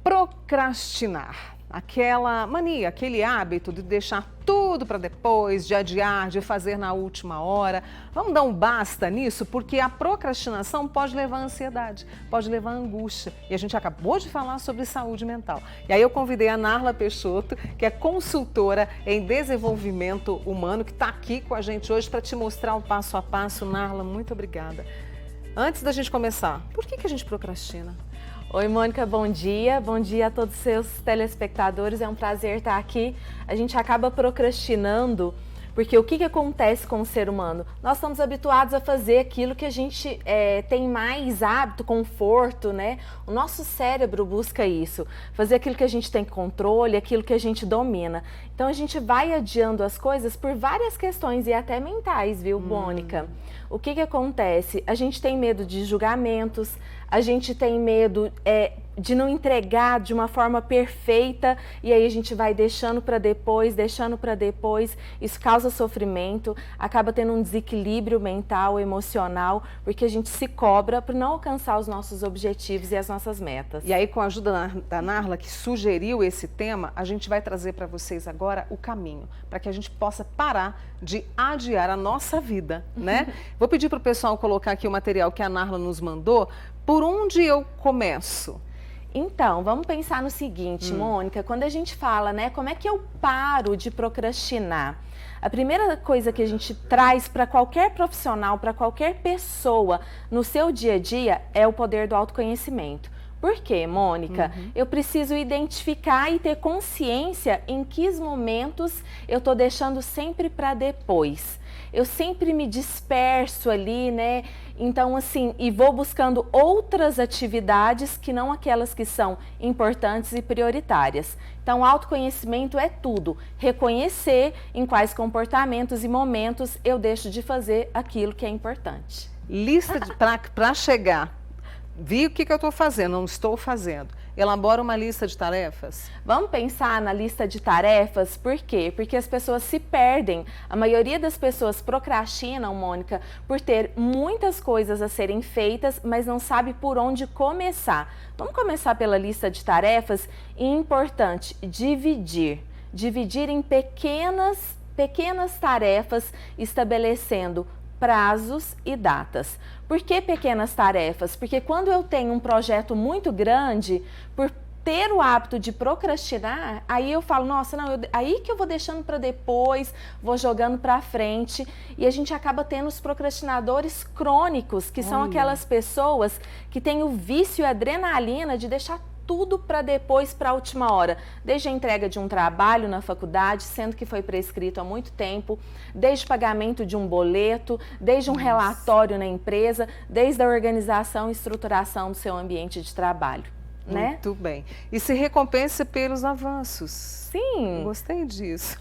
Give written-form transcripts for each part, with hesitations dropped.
Procrastinar, aquela mania, aquele hábito de deixar tudo para depois, de adiar, de fazer na última hora. Vamos dar um basta nisso, porque a procrastinação pode levar à ansiedade, pode levar à angústia. E a gente acabou de falar sobre saúde mental. E aí eu convidei a Narla Peixoto, que é consultora em desenvolvimento humano, que está aqui com a gente hoje para te mostrar o passo a passo. Narla, muito obrigada. Antes da gente começar, por que a gente procrastina? Oi, Mônica, bom dia a todos os seus telespectadores, é um prazer estar aqui. A gente acaba procrastinando porque o que acontece com o ser humano? Nós estamos habituados a fazer aquilo que a gente tem mais hábito, conforto, né? O nosso cérebro busca isso, fazer aquilo que a gente tem controle, aquilo que a gente domina. Então a gente vai adiando as coisas por várias questões e até mentais, viu, Mônica? O que acontece? A gente tem medo de julgamentos, a gente tem medo de não entregar de uma forma perfeita e aí a gente vai deixando para depois, isso causa sofrimento, acaba tendo um desequilíbrio mental, emocional, porque a gente se cobra por não alcançar os nossos objetivos e as nossas metas. E aí, com a ajuda da Narla, que sugeriu esse tema, a gente vai trazer para vocês agora o caminho, para que a gente possa parar de adiar a nossa vida, né? Vou pedir para o pessoal colocar aqui o material que a Narla nos mandou. Por onde eu começo? Então, vamos pensar no seguinte, Mônica, quando a gente fala, né, como é que eu paro de procrastinar? A primeira coisa que a gente traz para qualquer profissional, para qualquer pessoa no seu dia a dia é o poder do autoconhecimento. Por quê, Mônica? Eu preciso identificar e ter consciência em que momentos eu estou deixando sempre para depois. Eu sempre me disperso ali, né? Então, assim, e vou buscando outras atividades que não aquelas que são importantes e prioritárias. Então, autoconhecimento é tudo. Reconhecer em quais comportamentos e momentos eu deixo de fazer aquilo que é importante. Lista para chegar. Vi o que eu estou fazendo, não estou fazendo. Elabora uma lista de tarefas? Vamos pensar na lista de tarefas, por quê? Porque as pessoas se perdem. A maioria das pessoas procrastinam, Mônica, por ter muitas coisas a serem feitas, mas não sabe por onde começar. Vamos começar pela lista de tarefas e importante, dividir. Dividir em pequenas tarefas, estabelecendo prazos e datas. Por que pequenas tarefas? Porque quando eu tenho um projeto muito grande, por ter o hábito de procrastinar, aí eu falo, nossa, não, aí que eu vou deixando para depois, vou jogando para frente, e a gente acaba tendo os procrastinadores crônicos, que são aquelas pessoas que têm o vício e a adrenalina de deixar tudo para depois, para a última hora, desde a entrega de um trabalho na faculdade, sendo que foi prescrito há muito tempo, desde o pagamento de um boleto, desde um relatório na empresa, desde a organização e estruturação do seu ambiente de trabalho. Né? Muito bem. E se recompensa pelos avanços. Sim. Gostei disso.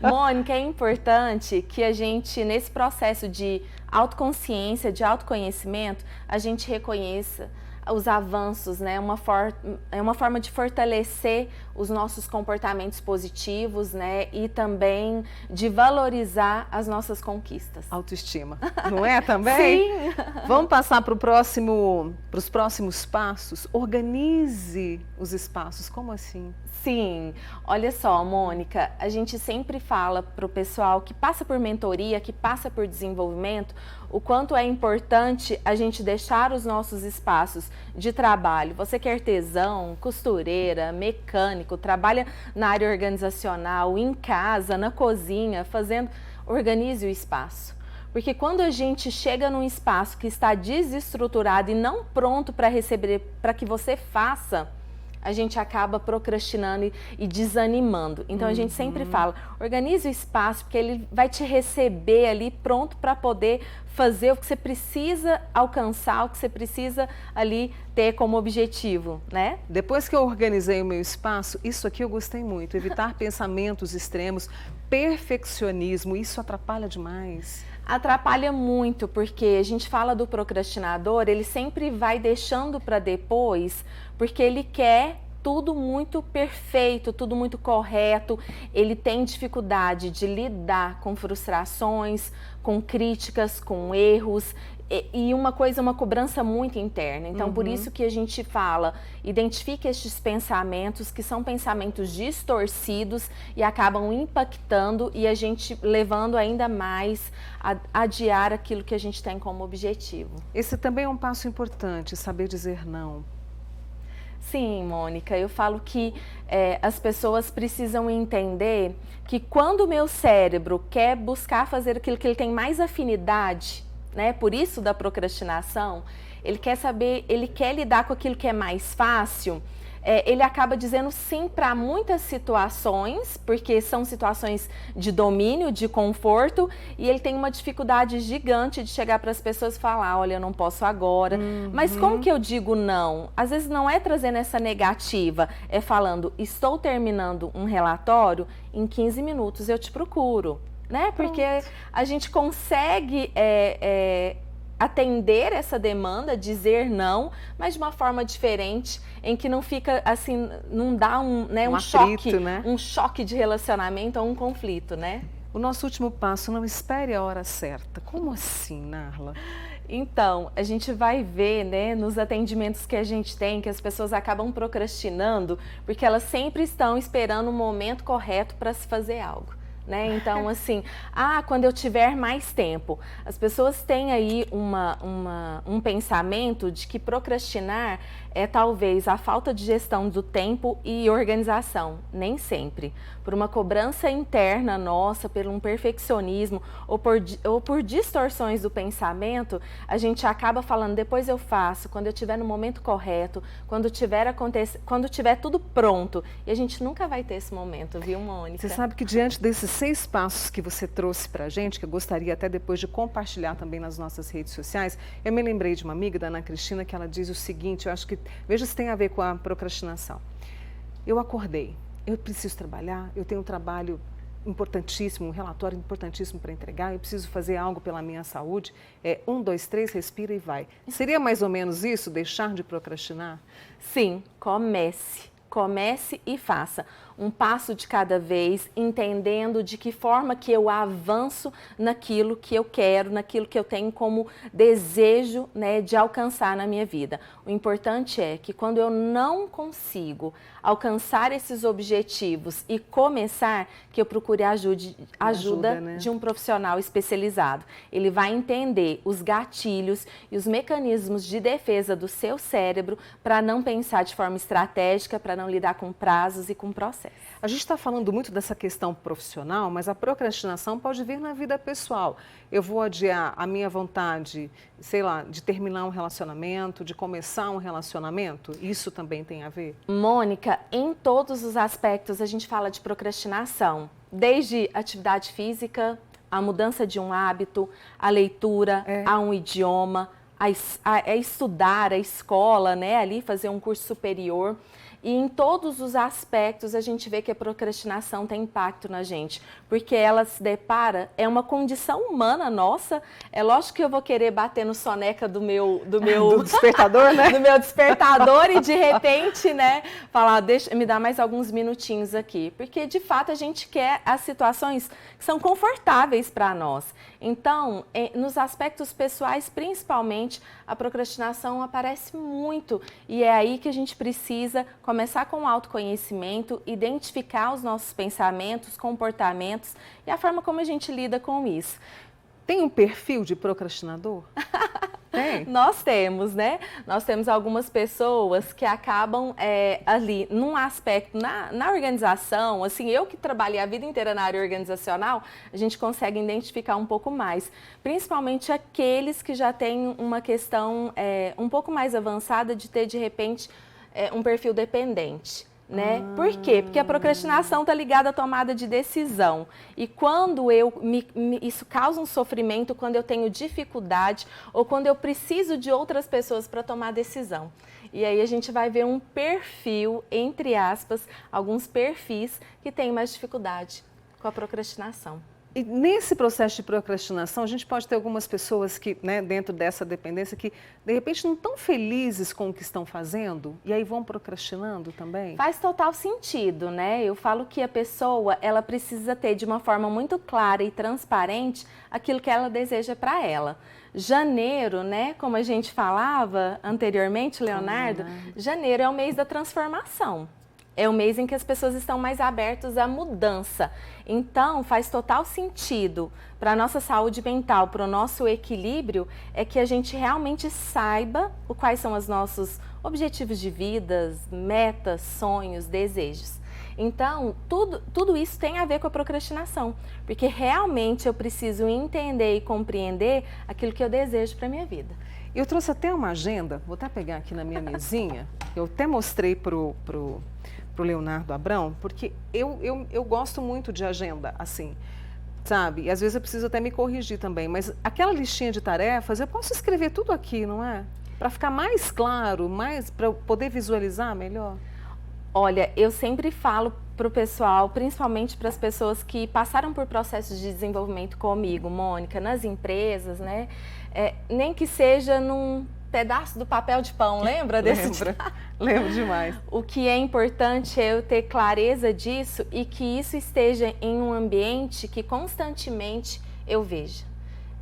Mônica, é importante que a gente, nesse processo de autoconsciência, de autoconhecimento, a gente reconheça os avanços, né? É uma forma de fortalecer os nossos comportamentos positivos, né? E também de valorizar as nossas conquistas. Autoestima, não é também? Sim. Vamos passar para os próximos passos? Organize os espaços, como assim? Sim, olha só, Mônica, a gente sempre fala para o pessoal que passa por mentoria, que passa por desenvolvimento, o quanto é importante a gente deixar os nossos espaços de trabalho. Você que é artesão, costureira, mecânico, trabalha na área organizacional, em casa, na cozinha, organize o espaço. Porque quando a gente chega num espaço que está desestruturado e não pronto para receber, para que você faça, a gente acaba procrastinando e desanimando. Então a gente sempre fala, organize o espaço, porque ele vai te receber ali pronto para poder fazer o que você precisa alcançar, o que você precisa ali ter como objetivo, né? Depois que eu organizei o meu espaço, isso aqui eu gostei muito, evitar pensamentos extremos, perfeccionismo, isso atrapalha demais. Atrapalha muito, porque a gente fala do procrastinador, ele sempre vai deixando para depois, porque ele quer tudo muito perfeito, tudo muito correto, ele tem dificuldade de lidar com frustrações, com críticas, com erros, E uma coisa, uma cobrança muito interna. Então, por isso que a gente fala, identifique estes pensamentos, que são pensamentos distorcidos e acabam impactando e a gente levando ainda mais a adiar aquilo que a gente tem como objetivo. Esse também é um passo importante, saber dizer não. Sim, Mônica, eu falo que as pessoas precisam entender que quando o meu cérebro quer buscar fazer aquilo que ele tem mais afinidade, né, por isso da procrastinação, ele quer saber, ele quer lidar com aquilo que é mais fácil, ele acaba dizendo sim para muitas situações, porque são situações de domínio, de conforto, e ele tem uma dificuldade gigante de chegar para as pessoas e falar, olha, eu não posso agora. Mas como que eu digo não? Às vezes não é trazendo essa negativa, é falando, estou terminando um relatório, em 15 minutos eu te procuro, né? Porque a gente consegue atender essa demanda, dizer não, mas de uma forma diferente, em que não fica assim, não dá um atrito, choque, né? Um choque de relacionamento ou um conflito, né? O nosso último passo, não espere a hora certa. Como assim, Narla? Então, a gente vai ver, né, nos atendimentos que a gente tem, que as pessoas acabam procrastinando, porque elas sempre estão esperando o momento correto para se fazer algo. Né? Então, assim, quando eu tiver mais tempo. As pessoas têm aí um pensamento de que procrastinar é talvez a falta de gestão do tempo e organização. Nem sempre. Por uma cobrança interna nossa, por um perfeccionismo ou por distorções do pensamento, a gente acaba falando, depois eu faço, quando eu estiver no momento correto, quando tiver tudo pronto. E a gente nunca vai ter esse momento, viu, Mônica? Você sabe que diante desses 6 passos que você trouxe pra gente, que eu gostaria até depois de compartilhar também nas nossas redes sociais, eu me lembrei de uma amiga, da Ana Cristina, que ela diz o seguinte, eu acho que, veja se tem a ver com a procrastinação. Eu acordei, eu preciso trabalhar, eu tenho um trabalho importantíssimo, um relatório importantíssimo para entregar, eu preciso fazer algo pela minha saúde, 1, 2, 3, respira e vai. Seria mais ou menos isso, deixar de procrastinar? Sim, comece e faça. Um passo de cada vez, entendendo de que forma que eu avanço naquilo que eu quero, naquilo que eu tenho como desejo, né, de alcançar na minha vida. O importante é que quando eu não consigo alcançar esses objetivos e começar, que eu procure ajuda né? de um profissional especializado. Ele vai entender os gatilhos e os mecanismos de defesa do seu cérebro para não pensar de forma estratégica, para não lidar com prazos e com processos. A gente está falando muito dessa questão profissional, mas a procrastinação pode vir na vida pessoal. Eu vou adiar a minha vontade, sei lá, de terminar um relacionamento, de começar um relacionamento? Isso também tem a ver? Mônica, em todos os aspectos a gente fala de procrastinação, desde atividade física, a mudança de um hábito, a leitura, a um idioma, a estudar, a escola, né, ali fazer um curso superior. E em todos os aspectos a gente vê que a procrastinação tem impacto na gente, porque ela se depara, é uma condição humana nossa. É lógico que eu vou querer bater no soneca do meu do despertador, né? Do meu despertador e de repente, né, falar, me dá mais alguns minutinhos aqui, porque de fato a gente quer as situações que são confortáveis para nós. Então, nos aspectos pessoais, principalmente, a procrastinação aparece muito e é aí que a gente precisa começar com o autoconhecimento, identificar os nossos pensamentos, comportamentos e a forma como a gente lida com isso. Tem um perfil de procrastinador? Tem? Nós temos, né? Nós temos algumas pessoas que acabam ali, num aspecto, na organização, assim, eu que trabalhei a vida inteira na área organizacional, a gente consegue identificar um pouco mais. Principalmente aqueles que já têm uma questão um pouco mais avançada de ter, de repente, um perfil dependente. Né? Por quê? Porque a procrastinação está ligada à tomada de decisão. E quando isso causa um sofrimento, quando eu tenho dificuldade ou quando eu preciso de outras pessoas para tomar decisão. E aí a gente vai ver um perfil, entre aspas, alguns perfis que têm mais dificuldade com a procrastinação. E nesse processo de procrastinação, a gente pode ter algumas pessoas que, né, dentro dessa dependência, que de repente não estão felizes com o que estão fazendo e aí vão procrastinando também? Faz total sentido, né? Eu falo que a pessoa, ela precisa ter de uma forma muito clara e transparente aquilo que ela deseja para ela. Janeiro, né, como a gente falava anteriormente, Leonardo, janeiro é o mês da transformação. É o mês em que as pessoas estão mais abertas à mudança. Então, faz total sentido para a nossa saúde mental, para o nosso equilíbrio, é que a gente realmente saiba quais são os nossos objetivos de vida, metas, sonhos, desejos. Então, tudo isso tem a ver com a procrastinação, porque realmente eu preciso entender e compreender aquilo que eu desejo para a minha vida. Eu trouxe até uma agenda, vou até pegar aqui na minha mesinha, eu até mostrei pro Leonardo Abrão, porque eu gosto muito de agenda, assim, sabe? E às vezes eu preciso até me corrigir também, mas aquela listinha de tarefas, eu posso escrever tudo aqui, não é? Para ficar mais claro, para eu poder visualizar melhor. Olha, eu sempre falo para o pessoal, principalmente para as pessoas que passaram por processos de desenvolvimento comigo, Mônica, nas empresas, né? Nem que seja num pedaço do papel de pão, lembra desse? Lembro demais. O que é importante é eu ter clareza disso e que isso esteja em um ambiente que constantemente eu veja.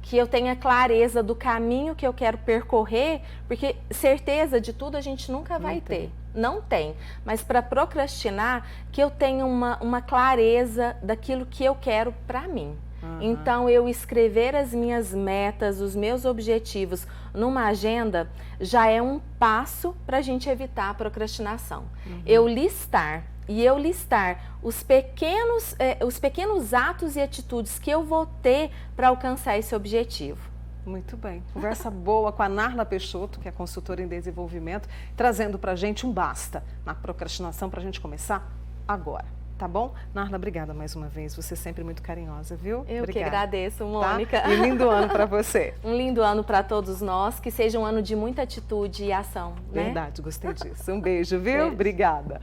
Que eu tenha clareza do caminho que eu quero percorrer, porque certeza de tudo a gente nunca vai ter. Não tem. Mas para procrastinar, que eu tenha uma clareza daquilo que eu quero para mim. Então, eu escrever as minhas metas, os meus objetivos numa agenda já é um passo para a gente evitar a procrastinação. Eu listar os pequenos atos e atitudes que eu vou ter para alcançar esse objetivo. Muito bem. Conversa boa com a Narla Peixoto, que é consultora em desenvolvimento, trazendo para a gente um basta na procrastinação para a gente começar agora. Tá bom? Narla, obrigada mais uma vez. Você é sempre muito carinhosa, viu? Eu obrigada. Que agradeço, Mônica. Tá? E lindo ano para você. Um lindo ano para todos nós, que seja um ano de muita atitude e ação. Verdade, gostei disso. Um beijo, viu? Beijo. Obrigada.